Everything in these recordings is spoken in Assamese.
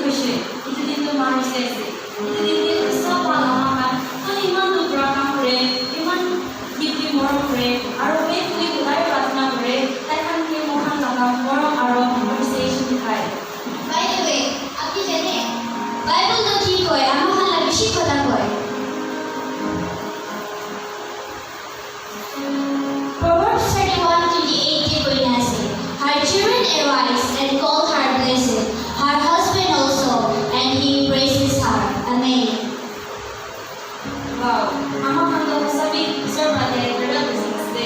হৈছে ইটো দিনটো মাৰ হৈছে ইটো দিনটো চব আমাৰ মানে ইমান দুখৰা কাম কৰে ইমান দিব্যি মৰম কৰে আৰু এই তুলি ওলাই প্ৰাৰ্থনা কৰে তাইখন কি মহান লগা মৰম আৰু এপ্ৰিচিয়েশ্যন দেখায়। By the way, আপনি জানেন বাইবেল তো কি কয় আমার হালা বেশি কথা কয়। Proverbs 31:28 কে কই আছে Her children arise and call her blessed, her husband also, and he praises her. Amen. Wow, আমাৰ হাতত সঁচাকৈ ঈশ্বৰৰ বাবে এটা blessing আছে।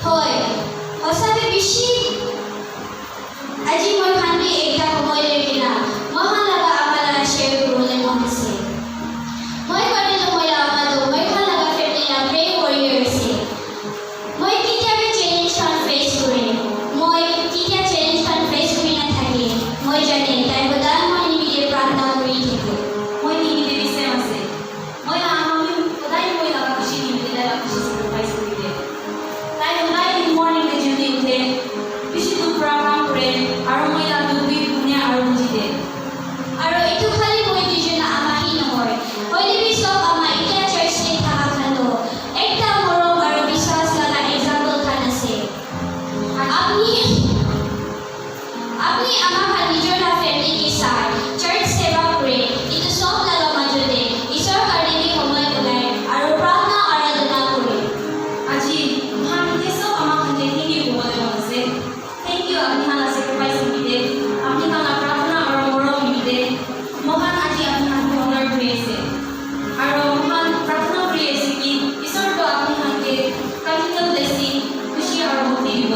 হয় সঁচাকৈ বেছি আজি মই ভান্তি এটা সময় লৈকে না মহান লগা আমালা শ্বেয়াৰ কৰিবলৈ মন আছে। মই কৰিলোঁ মই আমালো মই ভাল লগা ফেমিলি না প্ৰে কৰি আছে। মই কেতিয়াবা চেলেঞ্জখন ফেচ কৰিম মই কেতিয়া চেলেঞ্জখন ফেচ কৰি নাথাকে মই জানে তাই সদায় মই নিমিলে প্ৰাৰ্থনা কৰি থাকোঁ। মই নিমিলে বিচাৰ আছে মই আমি সদায় মই লগা খুচি নিমিলে লগা খুচি চেক্ৰিফাইচ কৰি দিয়ে তাই সদায় ইন মৰ্ণিং জলদি উঠে বেছি দুখৰা কাম কৰে আৰু মই তাত দুখি ধুনীয়া আৰু বুজি দিয়ে আৰু এইটো খালি মই দুজন আমাহি নহয় হয়তো চব আমাৰ এতিয়া চাৰ্চে থকা খানো একটা মৰম আৰু বিশ্বাস লগা এক্সাম্পল খান আছে। আপনি আমাৰ নিজৰ ফেমিলিকে চাই চাৰ্চ সেৱা কৰে কিন্তু চব লগা মাজতে ঈশ্বৰৰ কাৰণে সময় ওলাই আৰু প্ৰাৰ্থনা আৰাধনা কৰে। আজি মহান এতিয়া চব আমাৰ সৈতে থেংক ইউ ক'বলৈ মন আছে। থেংক ইউ আপুনি হালা চেক্ৰিফাইচ নিমিলে আপুনি হালা প্ৰাৰ্থনা আৰু মৰম নিমিলে মহান আজি আপুনি হাতত অনাৰ কৰি আছে আৰু মহান প্ৰাৰ্থনা কৰি আছে কি ঈশ্বৰটো আপুনি হাতে প্ৰেক্টিকেল ব্লেছিং খুচি আৰু মুক্তি দিব।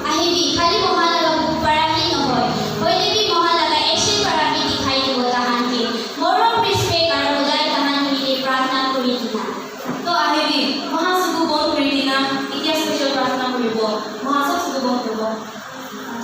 আহিবি খালি মহান লগা বুক পঢ়াহি নহয় হয়তো মহান লগা একশন পঢ়াহি দেখাই দিব তাহাঁতে মৰম ৰেচপেক্ট আৰু সদায় তাহাঁত মিলি প্ৰাৰ্থনা কৰি কিনা তো আহিবি মহা চকু বন্ধ কৰি দিনা এতিয়া স্পেচিয়েল প্ৰাৰ্থনা কৰিব মহা চব চকু বন্ধ কৰিব।